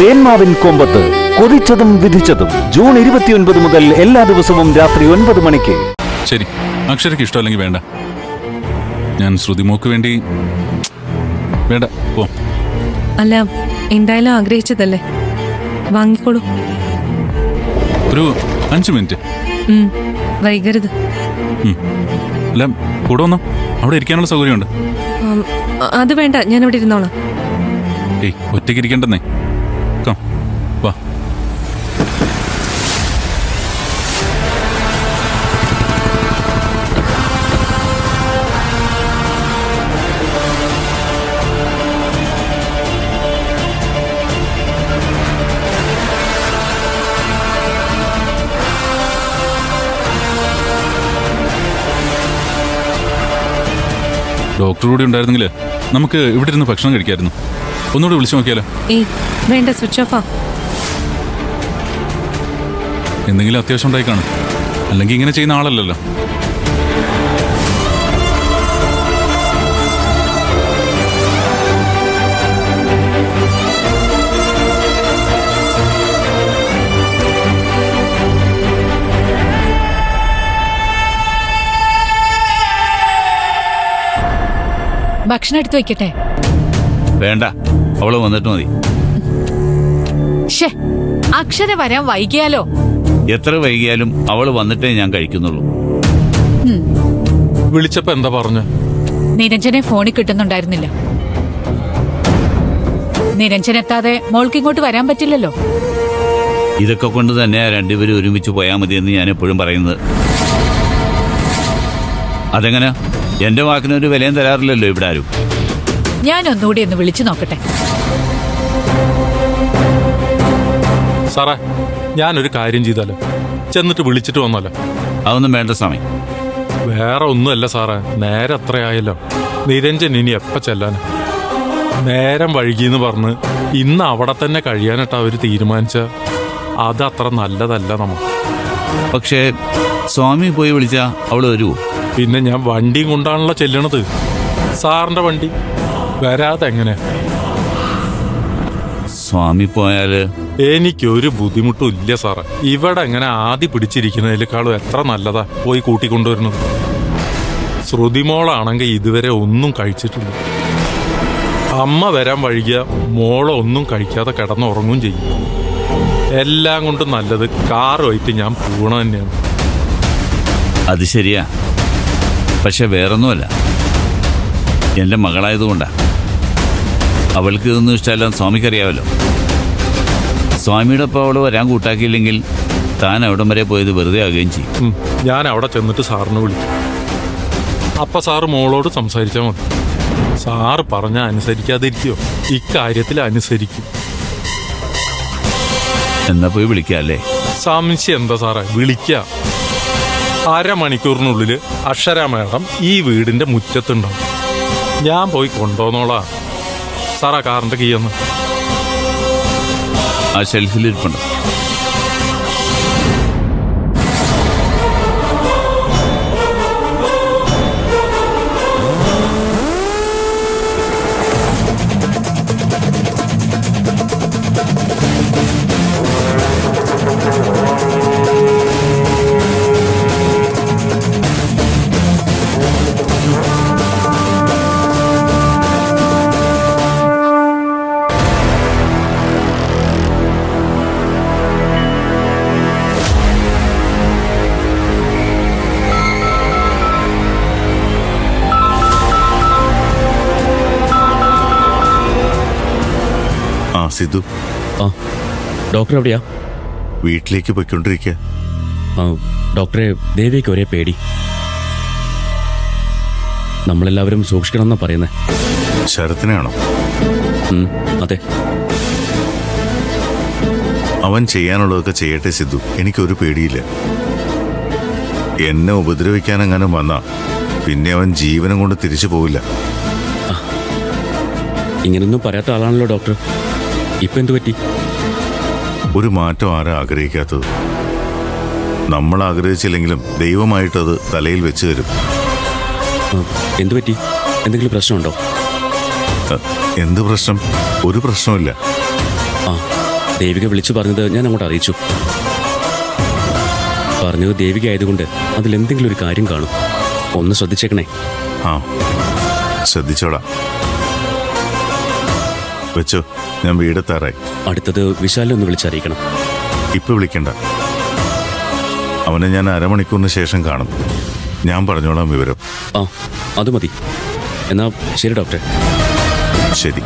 തേന്മാവിൻ കൊമ്പത്ത് കൊതിച്ചതും വിധിച്ചതും June 29 മുതൽ എല്ലാ ദിവസവും രാത്രി 9 മണിക്ക്. ശരി, അക്ഷരയ്ക്ക് ഇഷ്ടമല്ലെങ്കിൽ വേണ്ട. ഞാൻ ശ്രുതിമോക്ക് വേണ്ടി വേണ്ട പോ. അല്ല, എന്തായാലും ആഗ്രഹിച്ചതല്ലേ, വാങ്ങിക്കോളൂ. ഒരു 5 മിനിറ്റ് വൈകരുത്. അല്ല, കൂടെ വന്നോ, അവിടെ ഇരിക്കാനുള്ള സൗകര്യമുണ്ട്. അത് വേണ്ട, ഞാൻ ഇവിടെ ഇരുന്നോളാം. ഏയ്, ഒറ്റയ്ക്ക് ഇരിക്കണ്ടെന്നേ. കം, വാ. ഡോക്ടർ കൂടി ഉണ്ടായിരുന്നെങ്കിൽ നമുക്ക് ഇവിടെ ഇരുന്ന് ഭക്ഷണം കഴിക്കായിരുന്നു. ഒന്നുകൂടി വിളിച്ചു നോക്കിയാലോ? ഏയ് വേണ്ട, സ്വിച്ച് ഓഫാ. എന്തെങ്കിലും അത്യാവശ്യം ഉണ്ടായി കാണും, അല്ലെങ്കിൽ ഇങ്ങനെ ചെയ്യുന്ന ആളല്ലല്ലോ. ഭക്ഷണം എടുത്തു വെക്കട്ടെ? വേണ്ട, അവള് വന്നിട്ട് മതി. അക്ഷര വരാൻ വൈകിയാലോ? എത്ര വൈകിയാലും അവള് വന്നിട്ടേ ഞാൻ കഴിക്കുന്നുള്ളൂ. വിളിച്ചപ്പോ എന്താ പറഞ്ഞു? നിരഞ്ജനെ ഫോണിൽ കിട്ടുന്നുണ്ടായിരുന്നില്ല. നിരഞ്ജൻ എത്താതെ മോൾക്ക് ഇങ്ങോട്ട് വരാൻ പറ്റില്ലല്ലോ. ഇതൊക്കെ കൊണ്ട് തന്നെ രണ്ടുപേരും ഒരുമിച്ച് പോയാൽ മതിയെന്ന് ഞാൻ എപ്പോഴും പറയുന്നത്. അതെങ്ങനെ? എന്റെ വാക്കിനൊരു വിലയും തരാറില്ലല്ലോ ഇവിടെ ആരും. ഞാൻ ഒന്നുകൂടി ഒന്ന് വിളിച്ചു നോക്കട്ടെ. സാറേ, ഞാനൊരു കാര്യം ചെയ്താലോ? ചെന്നിട്ട് വിളിച്ചിട്ട് വന്നാലോ? അതൊന്നും വേണ്ട സമയം. വേറെ ഒന്നുമല്ല സാറേ, നേരെ അത്രയായല്ലോ. നിരഞ്ജൻ ഇനി എപ്പ ചെല്ലാന്? നേരം വഴുകിയെന്ന് പറഞ്ഞ് ഇന്ന് അവിടെ തന്നെ കഴിയാനിട്ട് അവർ തീരുമാനിച്ച അതത്ര നല്ലതല്ല നമുക്ക്. പക്ഷേ സ്വാമി പോയി വിളിച്ചാ അവള് വരുവോ? പിന്നെ ഞാൻ വണ്ടിയും കൊണ്ടാണല്ലോ ചെല്ലണത്. സാറിന്റെ വണ്ടി വരാതെ എങ്ങനെ? സ്വാമി പോയാല് എനിക്കൊരു ബുദ്ധിമുട്ടും ഇല്ല സാറേ. ഇവിടെ എങ്ങനെ ആദ്യം പിടിച്ചിരിക്കുന്നതിനേക്കാളും എത്ര നല്ലതാ പോയി കൂട്ടിക്കൊണ്ടുവരുന്നത്. ശ്രുതിമോളാണെങ്കിൽ ഇതുവരെ ഒന്നും കഴിച്ചിട്ടില്ല. അമ്മ വരാൻ വൈകിയ മോളെ ഒന്നും കഴിക്കാതെ കിടന്നുറങ്ങുകയും ചെയ്യും. എല്ലാം കൊണ്ടും നല്ലത് കാറുമായിട്ട് ഞാൻ പോണ തന്നെയാണ്. അത് ശരിയാ, പക്ഷെ വേറൊന്നുമല്ല, എന്റെ മകളായതുകൊണ്ടാ. അവൾക്ക് ഇതൊന്നും ഇഷ്ടമല്ല, സ്വാമിക്കറിയാമല്ലോ. സ്വാമിയുടെ ഒപ്പം അവള് വരാൻ കൂട്ടാക്കിയില്ലെങ്കിൽ താൻ അവിടം വരെ പോയത് വെറുതെ ആകുകയും ചെയ്യും. ഞാൻ അവിടെ ചെന്നിട്ട് സാറിനെ വിളിക്കും. അപ്പൊ സാറ് മോളോട് സംസാരിച്ചാൽ മതി. സാറ് പറഞ്ഞാൽ അനുസരിക്കാതിരിക്കോ? ഇക്കാര്യത്തിൽ അനുസരിക്കും. എന്നാ പോയി വിളിക്കാല്ലേ? സംശയം എന്താ സാറേ, വിളിക്കാം. അരമണിക്കൂറിനുള്ളിൽ അക്ഷര മേഡം ഈ വീടിന്റെ മുറ്റത്തുണ്ടാവും. ഞാൻ പോയി കൊണ്ടുവന്നോളാം. സാറാ കാറിന്റെ കീയൊന്ന് ആ ഷെൽഫിലിരിപ്പുണ്ട്. സിദ്ധു, ഡോക്ടർ എവിടെയാ? വീട്ടിലേക്ക് പോയിക്കൊണ്ടിരിക്കുക. ഡോക്ടറെ, ദേവിക്ക് ഒരേ പേടി. നമ്മളെല്ലാവരും സൂക്ഷിക്കണമെന്നാ പറയുന്നേ. ശരത്തിനാണോ? അതെ. അവൻ ചെയ്യാനുള്ളതൊക്കെ ചെയ്യട്ടെ സിദ്ധു, എനിക്കൊരു പേടിയില്ല. എന്നെ ഉപദ്രവിക്കാനെങ്ങാനും വന്നാ പിന്നെ അവൻ ജീവനം കൊണ്ട് തിരിച്ചു പോവില്ല. ഇങ്ങനൊന്നും പറയാത്ത ആളാണല്ലോ ഡോക്ടർ. ഇപ്പൊ എന്തു പറ്റി? ഒരു മാറ്റം ആരാ ആഗ്രഹിക്കാത്തത്? നമ്മൾ ആഗ്രഹിച്ചില്ലെങ്കിലും ദൈവമായിട്ടത് തലയിൽ വെച്ച് തരും. എന്തു പറ്റി? എന്തെങ്കിലും പ്രശ്നമുണ്ടോ? എന്ത് പ്രശ്നം? ഒരു പ്രശ്നമില്ല. ആ ദേവിക വിളിച്ചു പറഞ്ഞത് ഞാൻ അങ്ങോട്ട് അറിയിച്ചു. പറഞ്ഞത് ദേവിക ആയതുകൊണ്ട് അതിലെന്തെങ്കിലും ഒരു കാര്യം കാണും. ഒന്ന് ശ്രദ്ധിച്ചേക്കണേ. ആ ശ്രദ്ധിച്ചോളാം. വെച്ചോ, ഞാൻ വീടെത്താറായി. അടുത്തത് വിശാലിനെ ഒന്ന് വിളിച്ചറിയിക്കണം. ഇപ്പൊ വിളിക്കണ്ട, അവനെ ഞാൻ അരമണിക്കൂറിന് ശേഷം കാണും. ഞാൻ പറഞ്ഞോളാം വിവരം. ആ അത് മതി. എന്നാ ശരി ഡോക്ടറെ. ശരി.